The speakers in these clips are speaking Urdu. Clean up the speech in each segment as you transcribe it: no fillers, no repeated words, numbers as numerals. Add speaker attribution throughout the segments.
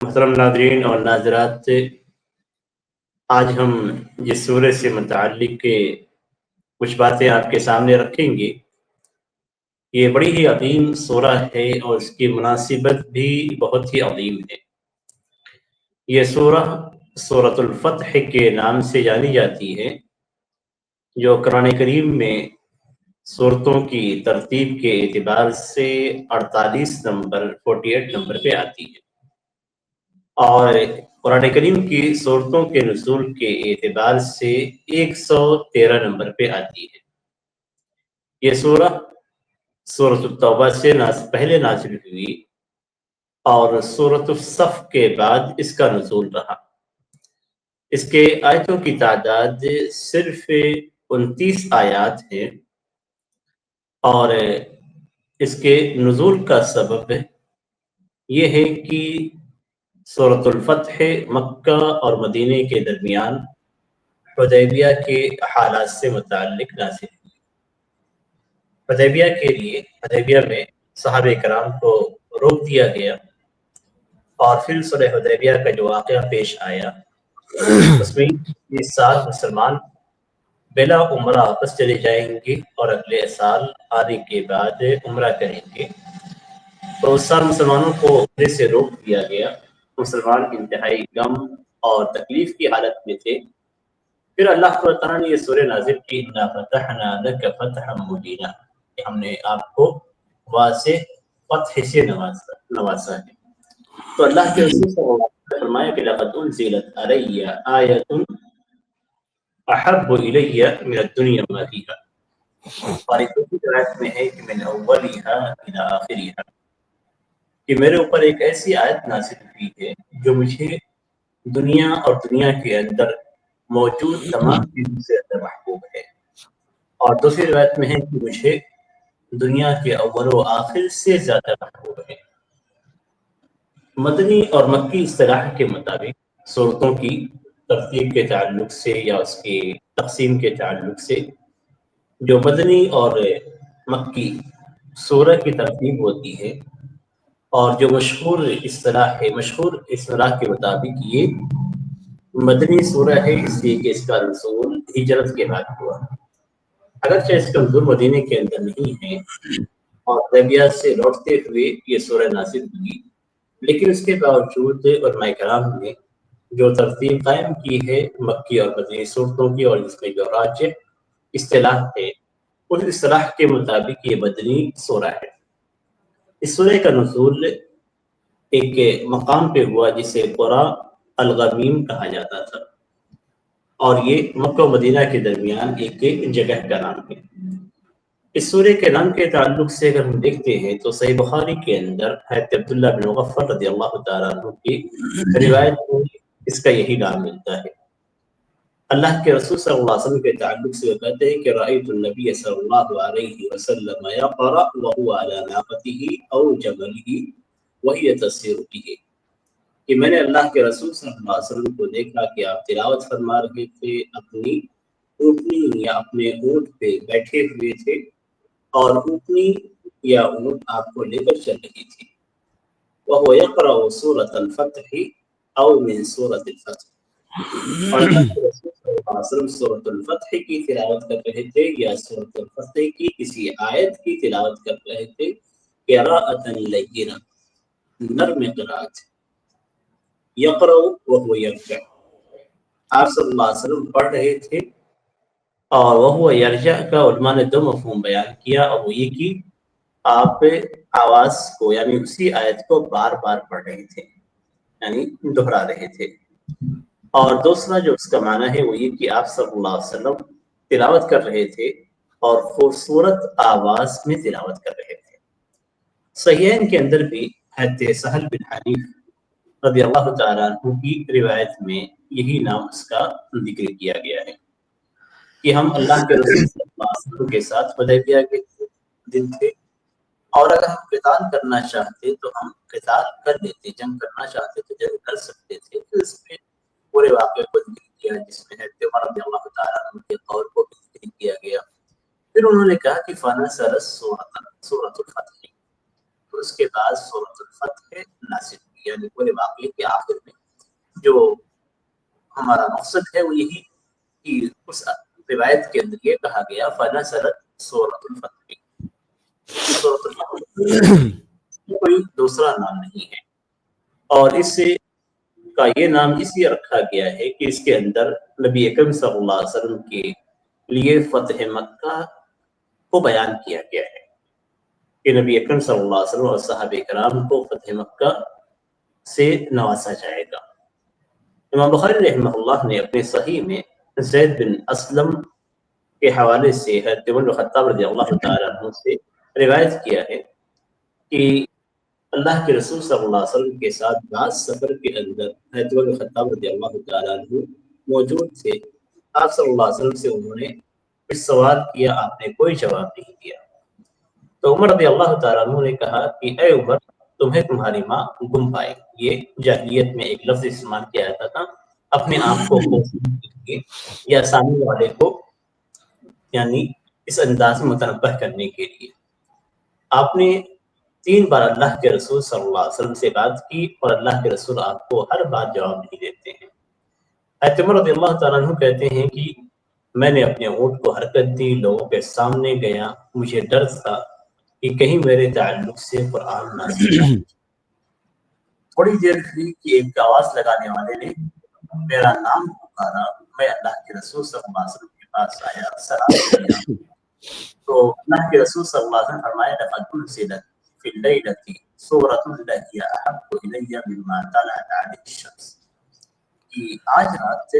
Speaker 1: محترم ناظرین اور ناظرات، آج ہم جس سورہ سے متعلق کچھ باتیں آپ کے سامنے رکھیں گے، یہ بڑی ہی عظیم سورہ ہے اور اس کی مناسبت بھی بہت ہی عظیم ہے۔ یہ سورہ سورۃ الفتح کے نام سے جانی جاتی ہے، جو قرآن کریم میں سورتوں کی ترتیب کے اعتبار سے 48 نمبر پہ آتی ہے، اور قرآن کریم کی سورتوں کے نزول کے اعتبار سے 113 نمبر پہ آتی ہے۔ یہ سورہ سورۃ التوبہ سے پہلے نازل ہوئی اور سورۃ الصف کے بعد اس کا نزول رہا۔ اس کے آیتوں کی تعداد صرف 29 آیات ہے، اور اس کے نزول کا سبب یہ ہے کہ سورۃ الفتح مکہ اور مدینہ کے درمیان حدیبیہ کے حالات سے متعلق نازل ہوئی۔ حدیبیہ میں صحابہ کرام کو روک دیا گیا، اور پھر صلح حدیبیہ کا جو واقعہ پیش آیا اس میں اس سال مسلمان بلا عمرہ واپس چلے جائیں گے اور اگلے سال آنے کے بعد عمرہ کریں گے، تو اس سال مسلمانوں کو عمرے سے روک دیا گیا۔ مسلمان انتہائی غم اور تکلیف کی حالت میں تھے۔ پھر اللہ تعالیٰ نے یہ سورہ نازل کی، اِنَّا فَتَحْنَا لَكَ فَتْحًا مُبِينًا، کہ ہم نے آپ کو واضح فتح سے نوازا ہے۔ تو اللہ کے رسول صلی اللہ علیہ وسلم نے فرمایا کہ لَقَدْ أُنزِلَتْ عَلَيَّ آيَةٌ أَحَبُّ إِلَيَّ مِنَ الدُّنْيَا وَمَا فِيهَا، اور ایک دوسری روایت میں ہے کہ مِنْ أَوَّلِهَا إِلَى آخِرِهَا، کہ میرے اوپر ایک ایسی آیت نازل ہوئی ہے جو مجھے دنیا اور دنیا کے اندر موجود تمام چیزوں سے زیادہ محبوب ہے، اور دوسری روایت میں ہے کہ مجھے دنیا کے اول و آخر سے زیادہ محبوب ہے۔ مدنی اور مکی اصطلاح کے مطابق صورتوں کی ترتیب کے تعلق سے یا اس کی تقسیم کے تعلق سے جو مدنی اور مکی سورہ کی ترتیب ہوتی ہے، اور جو مشہور اصطلاح کے مطابق یہ مدنی سورہ ہے، اس لیے کہ اس کا نزول ہجرت کے بعد ہوا۔ اگرچہ اس کا نزول مدینے کے اندر نہیں ہے اور حدیبیہ سے لوٹتے ہوئے یہ سورہ نازل ہوئی، لیکن اس کے باوجود علماء کرام نے جو ترتیب قائم کی ہے مکی اور مدنی صورتوں کی، اور اس میں جو راجح اصطلاح ہے اس اصطلاح کے مطابق یہ مدنی سورہ ہے۔ اس سورہ کا نزول ایک مقام پہ ہوا جسے قرى الغمیم کہا جاتا تھا، اور یہ مکہ و مدینہ کے درمیان ایک جگہ کا نام ہے۔ اس سورہ کے نام کے تعلق سے اگر ہم دیکھتے ہیں تو صحیح بخاری کے اندر حضرت عبداللہ بن مغفل رضی اللہ تعالیٰ عنہ کی روایت میں اس کا یہی نام ملتا ہے۔ اللہ کے رسول صلی اللہ علیہ وسلم کے تعلق سے وہ کہتے ہیں کہ رأیت النبی صلی اللہ علیہ وسلم یقرأ وهو علی ناقته او جمله وهي تسير به، کہ میں نے اللہ کے رسول صلی اللہ علیہ وسلم کو دیکھا کہ آپ تلاوت فرما رہے تھے، اپنی اونٹنی یا اپنے اونٹ پہ بیٹھے ہوئے تھے، اور اونٹنی یا اونٹ آپ کو لے کر چل رہی تھی۔ وَهُوَ يَقْرَأُ سُورَةَ الْفَتْحِ أَوْ مِنْ سُورَةِ الْفَتْحِ، اور اللہ کے رسول صلی اللہ علیہ وسلم سورۃ الفتح کی تلاوت کر رہے تھے یا سورۃ الفتح کی کسی آیت کی تلاوت کر رہے تھے، قراءۃ لینا، نرم قرات، یقرأ وهو یرجع، آپ صلی اللہ علیہ وسلم پڑھ رہے تھے، اور وهو یرجع کا علماء نے دو مفہوم بیان کیا، اور وہ یہ کہ آپ آواز کو یعنی اسی آیت کو بار بار پڑھ رہے تھے، یعنی دہرا رہے تھے، اور دوسرا جو اس کا معنی ہے وہ یہ کہ آپ صلی اللہ علیہ وسلم تلاوت کر رہے تھے اور خوبصورت آواز میں تلاوت کر رہے تھے۔ صحیحین کے اندر بھی حضرت سہل بن حنیف رضی اللہ تعالیٰ عنہ کی روایت میں یہی نام اس کا ذکر کیا گیا ہے کہ ہم اللہ کے رسول صلی اللہ علیہ وسلم کے ساتھ حدیبیہ کے دن تھے، اور اگر ہم قتال کرنا چاہتے تو ہم قتال کر لیتے، جنگ کرنا چاہتے تو جنگ کر سکتے تھے۔ تو اس میں پورے واقعے کو ذکر کیا جس میں حضرت عمر رضی اللہ تعالیٰ عنہ کے قول کو بھی ذکر کیا گیا۔ پھر انہوں نے کہا کہ فَنَزَلَتْ سورۃ الفتح، تو اس کے بعد سورۃ الفتح نازل ہوئی۔ یعنی پورے واقعے کے آخر میں جو ہمارا مقصد ہے وہ یہی کہ اس روایت کے اندر یہ کہا گیا فنزلت سورۃ الفتح، سورۃ الفتح کوئی دوسرا نام نہیں ہے، اور اس سے کا یہ نام اس لیے رکھا گیا ہے کہ اس کے اندر نبی اکرم صلی اللہ علیہ وسلم کے لیے فتح مکہ کو بیان کیا گیا ہے کہ نبی اکرم صلی اللہ علیہ وسلم اور صحابہ کرام کو فتح مکہ سے نوازا جائے گا۔ امام بخاری رحمہ اللہ نے اپنے صحیح میں زید بن اسلم کے حوالے سے حضرت عمر بن خطاب رضی اللہ تعالیٰ عنہ سے روایت کیا ہے کہ اللہ کے رسول صلی اللہ علیہ وسلم کے ساتھ بعض سفر کے اندر حضرت عمر بن خطاب رضی اللہ تعالیٰ عنہ موجود تھے۔ آپ صلی اللہ علیہ وسلم سے انہوں نے کچھ سوال کیا، آپ نے کوئی جواب نہیں دیا، تو عمر رضی اللہ تعالیٰ عنہ نے کہا کہ اے عمر، تمہیں تمہاری ماں گم پائے۔ یہ جاہلیت میں ایک لفظ استعمال کیا جاتا تھا اپنے آپ کو خوفنے کے لیے یا سامنے والے کو یعنی اس انداز میں متنبہ کرنے کے لیے۔ آپ نے 3 بار اللہ کے رسول صلی اللہ علیہ وسلم سے بات کی اور اللہ کے رسول آپ کو ہر بات جواب نہیں دیتے ہیں۔ حضرت عمر رضی اللہ تعالیٰ عنہ کہتے ہیں کہ میں نے اپنے اونٹ کو حرکت دی، لوگوں کے سامنے گیا، مجھے ڈر تھا کہ کہیں میرے تعلق سے قرآن نازل نہ ہو۔ تھوڑی دیر ہوئی کہ ایک آواز لگانے والے نے میرا نام پکارا، میں اللہ کے رسول صلی اللہ علیہ وسلم کے پاس آیا، سلام کیا، تو اللہ کے رسول صلی اللہ علیہ وسلم فرمایا لقد انزلت فی اللیلۃ سورۃ ہی احب الی مما طلعت علیہ الشمس، کہ آج رات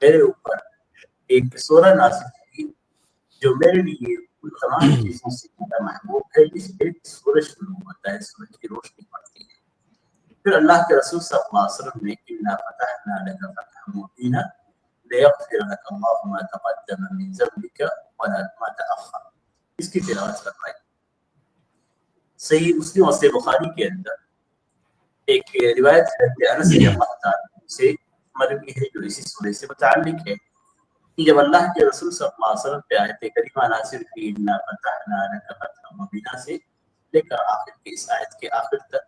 Speaker 1: میرے اوپر ایک سورہ نازل ہوئی جو میرے لیے ان تمام چیزوں سے زیادہ محبوب ہے جس پہ سورج شروع ہوتا ہے، سورج کی روشنی پڑتی ہے۔ پھر اللہ کے رسول صلی اللہ علیہ وسلم نے انا فتحنا لک فتحا مبینا لیغفر لک اللہ ما تقدم من ذنبک وما تأخر، اس کی تلاوت فرمائی۔ صحیح مسلم اور صحیح بخاری کے اندر ایک روایت ہے کہ انس رضی اللہ تعالیٰ سے مروی ہے جو اسی سورہ سے متعلق ہے کہ جب اللہ کے رسول صلی اللہ علیہ وسلم پہ آیت کریمہ نازل ہوئی انا فتحنا لک فتحا مبینا سے لے کر آخر کی اس آیت کے آخر تک،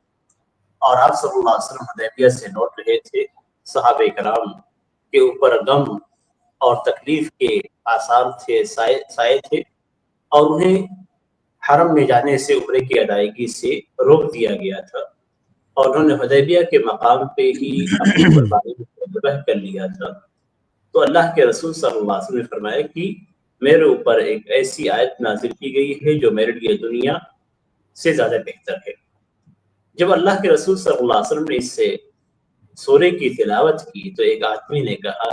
Speaker 1: اور آپ صلی اللہ علیہ وسلم حدیبیہ سے لوٹ رہے تھے، صحابہ کرام کے اوپر غم اور تکلیف کے آثار تھے، سائے تھے، اور انہیں حرم میں جانے سے عمرے کی ادائیگی سے روک دیا گیا تھا، اور انہوں نے حدیبیہ کے مقام پہ ہی اپنی قربانی ذبح کر لیا تھا۔ تو اللہ کے رسول صلی اللہ علیہ وسلم نے فرمایا کہ میرے اوپر ایک ایسی آیت نازل کی گئی ہے جو میرے لیے دنیا سے زیادہ بہتر ہے۔ جب اللہ کے رسول صلی اللہ علیہ وسلم نے اس سے سورے کی تلاوت کی تو ایک آدمی نے کہا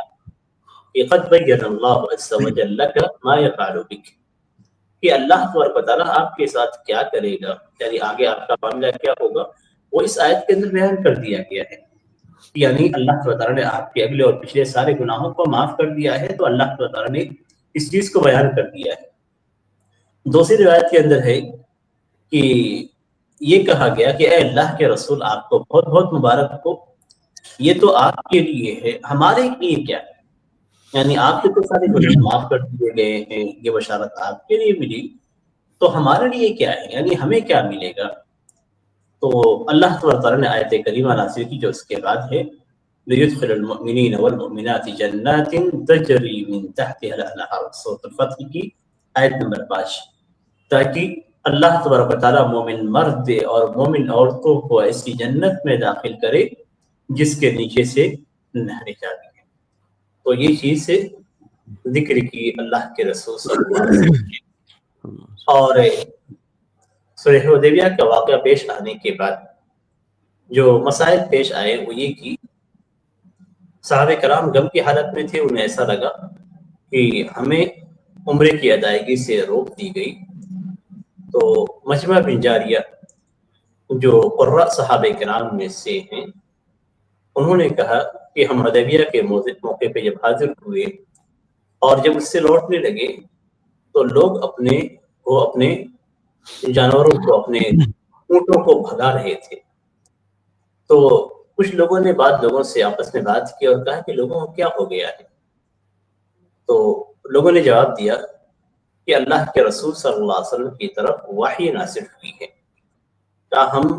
Speaker 1: کہ قد بین اللہ عز وجل لک ما یفعل بک، کہ اللہ تبارک و تعالیٰ آپ کے ساتھ کیا کرے گا، یعنی آگے آپ کا معاملہ کیا ہوگا، وہ اس آیت کے اندر بیان کر دیا گیا ہے۔ یعنی اللہ تبارک و تعالیٰ نے آپ کے اگلے اور پچھلے سارے گناہوں کو معاف کر دیا ہے، تو اللہ تبارک و تعالیٰ نے اس چیز کو بیان کر دیا ہے۔ دوسری روایت کے اندر ہے کہ یہ کہا گیا کہ اے اللہ کے رسول آپ کو بہت بہت مبارک ہو، یہ تو آپ کے لیے ہے، ہمارے لیے کیا ہے، یعنی آپ کے تو سارے گناہ معاف کر دیے گئے ہیں، یہ بشارت آپ کے لیے ملی، تو ہمارے لیے کیا ہے، یعنی ہمیں کیا ملے گا۔ تو اللہ تعالیٰ نے آیت کریمہ نازل کی جو اس کے بعد ہے لِيُدْخِلَ الْمُؤْمِنِينَ وَالْمُؤْمِنَاتِ جَنَّاتٍ تَجْرِي مِن تَحْتِهَا الْأَنْهَارُ، سورۃ الفتح کی آیت نمبر 5، تاکہ اللہ تبارک و تعالیٰ مومن مرد اور مومن عورتوں کو ایسی جنت میں داخل کرے جس کے نیچے سے نہریں جاتی ہیں۔ تو یہ چیز سے ذکر کی اللہ کے رسول صلی اللہ علیہ وسلم کی۔ اور صلح حدیبیہ کا واقعہ پیش آنے کے بعد جو مسائل پیش آئے وہ یہ کہ صحابہ کرام غم کی حالت میں تھے، انہیں ایسا لگا کہ ہمیں عمرے کی ادائیگی سے روک دی گئی، تو مجمع بن جاریہ جو قرہ صحابہ کرام میں سے ہیں انہوں نے کہا کہ ہم حدیبیہ کے موقع پہ جب حاضر ہوئے اور جب اس سے لوٹنے لگے تو لوگ اپنے جانوروں کو، اپنے اونٹوں کو بھگا رہے تھے۔ تو کچھ لوگوں نے بعض لوگوں سے آپس میں بات کی اور کہا کہ لوگوں کو کیا ہو گیا ہے، تو لوگوں نے جواب دیا کہ اللہ کے رسول صلی اللہ علیہ وسلم کی طرف وحی نازل ہوئی ہے، تاہم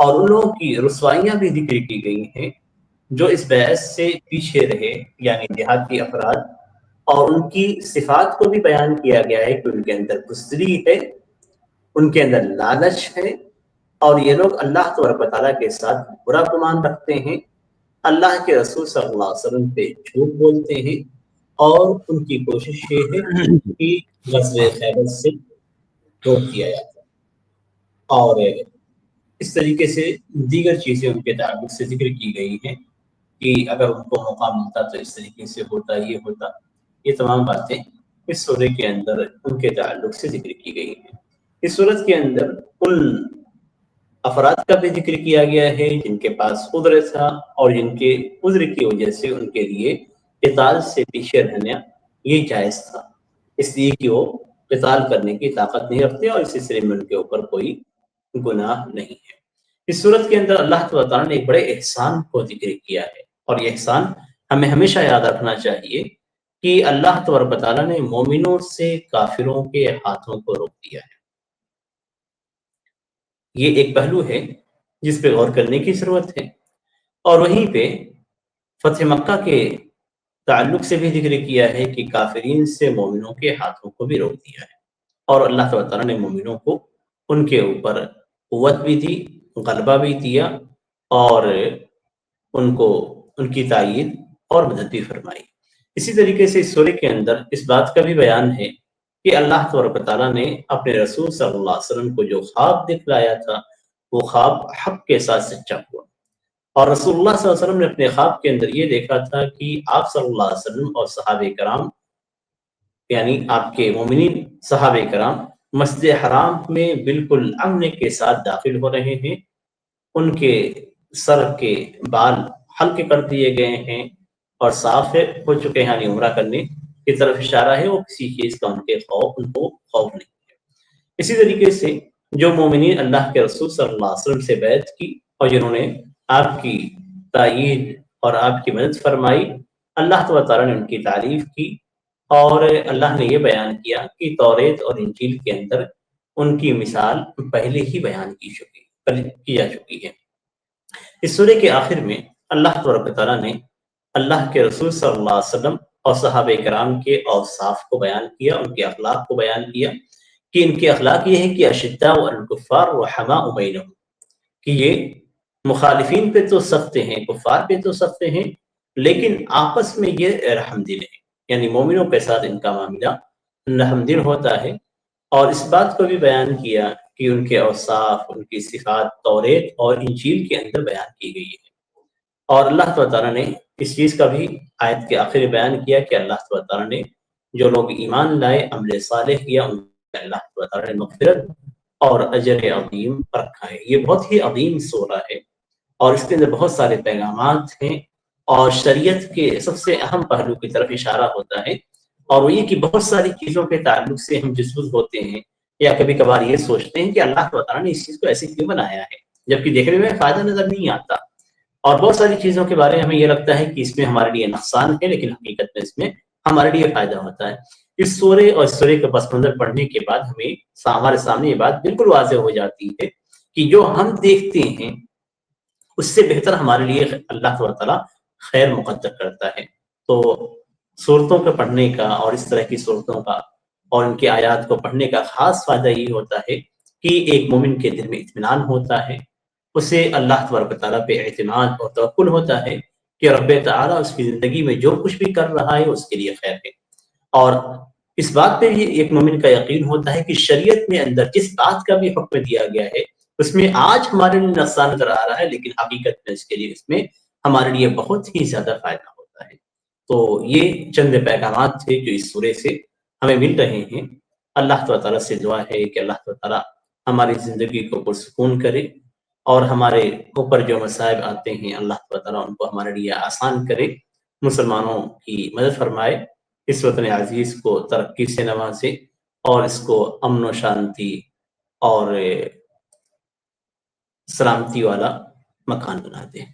Speaker 1: اور ان لوگوں کی رسوائیاں بھی ذکر کی گئی ہیں جو اس بحث سے پیچھے رہے، یعنی دیہاتی افراد، اور ان کی صفات کو بھی بیان کیا گیا ہے کہ ان کے اندر بزدلی ہے، ان کے اندر لالچ ہے، اور یہ لوگ اللہ تبارک و تعالیٰ کے ساتھ برا گمان رکھتے ہیں، اللہ کے رسول صلی اللہ علیہ وسلم پہ جھوٹ بولتے ہیں، اور ان کی کوشش یہ ہے کہ غزوہ خیبر سے روک دیا جاتا ہے۔ اور اس طریقے سے دیگر چیزیں ان کے تعلق سے ذکر کی گئی ہیں کہ اگر ان کو موقع ملتا تو اس طریقے سے ہوتا، یہ ہوتا، یہ تمام باتیں اس سورے کے اندر ان کے تعلق سے ذکر کی گئی ہیں۔ اس صورت کے اندر ان افراد کا بھی ذکر کیا گیا ہے جن کے پاس عذر تھا اور جن کے عذر کی وجہ سے ان کے لیے قتال سے پیچھے رہنا یہ جائز تھا، اس لیے کہ وہ قتال کرنے کی طاقت نہیں رکھتے اور اس سلسلے میں ان کے اوپر کوئی گناہ نہیں ہے۔ اس صورت کے اندر اللہ تعالیٰ نے ایک بڑے احسان کو ذکر کیا ہے، اور یہ احسان ہمیں ہمیشہ یاد رکھنا چاہیے کہ اللہ تبارک و تعالیٰ نے مومنوں سے کافروں کے ہاتھوں کو روک دیا ہے۔ یہ ایک پہلو ہے جس پہ غور کرنے کی ضرورت ہے، اور وہیں پہ فتح مکہ کے تعلق سے بھی ذکر کیا ہے کہ کافرین سے مومنوں کے ہاتھوں کو بھی روک دیا ہے، اور اللہ تعالیٰ نے مومنوں کو ان کے اوپر قوت بھی دی، غلبہ بھی دیا، اور ان کو ان کی تائید اور مدد بھی فرمائی۔ اسی طریقے سے اس سورے کے اندر اس بات کا بھی بیان ہے کہ اللہ تبارک و تعالیٰ نے اپنے رسول صلی اللہ علیہ وسلم کو جو خواب دکھلایا تھا وہ خواب حق کے ساتھ سچا ہوا، اور رسول اللہ صلی اللہ علیہ وسلم نے اپنے خواب کے اندر یہ دیکھا تھا کہ آپ صلی اللہ علیہ وسلم اور صحابہ کرام، یعنی آپ کے مومنین صحابہ کرام، مسجد حرام میں بالکل امن کے ساتھ داخل ہو رہے ہیں، ان کے سر کے بال ہلکے کر دیے گئے ہیں اور صاف ہو چکے ہیں، یعنی عمرہ کرنے کی طرف اشارہ ہے، وہ کسی چیز کا ان کو خوف نہیں ہے۔ اسی طریقے سے جو مومنین اللہ کے رسول صلی اللہ علیہ وسلم سے بیعت کی اور جنہوں نے آپ کی تائید اور آپ کی مدد فرمائی، اللہ تعالیٰ نے ان کی تعریف کی، اور اللہ نے یہ بیان کیا کہ توریت اور انجیل کے اندر ان کی مثال پہلے ہی بیان کی جا چکی ہے۔ اس سورے کے آخر میں اللہ تبارک تعالیٰ نے اللہ کے رسول صلی اللہ علیہ وسلم اور صحابہ کرام کے اوصاف کو بیان کیا، ان کے اخلاق کو بیان کیا کہ ان کے اخلاق یہ ہے کہ اشداء علی الکفار رحماء بینہم، کہ یہ مخالفین پہ تو سخت ہیں، کفار پہ تو سخت ہیں، لیکن آپس میں یہ رحم دل ہیں، یعنی مومنوں کے ساتھ ان کا معاملہ رحم دل ہوتا ہے۔ اور اس بات کو بھی بیان کیا کہ ان کے اوصاف، ان کی صفات توریت اور انجیل کے اندر بیان کی گئی ہے، اور اللہ تعالیٰ نے اس چیز کا بھی آیت کے آخر بیان کیا کہ اللہ تعالیٰ نے جو لوگ ایمان لائے، عمل صالح کیا، ان میں اللہ تعالیٰ نے مغفرت اور اجر عظیم رکھا ہے۔ یہ بہت ہی عظیم سورہ ہے، اور اس کے اندر بہت سارے پیغامات ہیں، اور شریعت کے سب سے اہم پہلو کی طرف اشارہ ہوتا ہے، اور وہ یہ کہ بہت ساری چیزوں کے تعلق سے ہم جزبوز ہوتے ہیں، یا کبھی کبھار یہ سوچتے ہیں کہ اللہ تعالیٰ نے اس چیز کو ایسے کیوں بنایا ہے، جبکہ دیکھنے میں فائدہ نظر نہیں آتا، اور بہت ساری چیزوں کے بارے میں ہمیں یہ لگتا ہے کہ اس میں ہمارے لیے نقصان ہے، لیکن حقیقت میں اس میں ہمارے لیے فائدہ ہوتا ہے۔ اس سورے اور اس سورے کا پس منظر پڑھنے کے بعد ہمیں ہمارے سامنے یہ بات بالکل واضح ہو جاتی ہے کہ جو ہم دیکھتے ہیں اس سے بہتر ہمارے لیے اللہ تعالیٰ خیر مقدر کرتا ہے۔ تو صورتوں کا پڑھنے کا اور اس طرح کی صورتوں کا اور ان کے آیات کو پڑھنے کا خاص فائدہ یہ ہوتا ہے کہ ایک مومن کے دل میں اطمینان ہوتا ہے، اسے اللہ تبارک تعالیٰ پہ اعتماد اور توکل ہوتا ہے کہ رب تعالیٰ اس کی زندگی میں جو کچھ بھی کر رہا ہے اس کے لیے خیر ہے، اور اس بات پہ بھی ایک مومن کا یقین ہوتا ہے کہ شریعت میں اندر جس بات کا بھی حکم دیا گیا ہے اس میں آج ہمارے لیے نقصان نظر آ رہا ہے، لیکن حقیقت میں اس کے لیے اس میں ہمارے لیے بہت ہی زیادہ فائدہ ہوتا ہے۔ تو یہ چند پیغامات تھے جو اس سورے سے ہمیں مل رہے ہیں۔ اللہ تعالیٰ سے دعا ہے کہ اللہ تعالیٰ ہماری زندگی کو پرسکون کرے، اور ہمارے اوپر جو مصائب آتے ہیں اللہ تعالیٰ ان کو ہمارے لیے آسان کرے، مسلمانوں کی مدد فرمائے، اس وطن عزیز کو ترقی سے نوازے، اور اس کو امن و شانتی اور سلامتی والا مکان بنا دے۔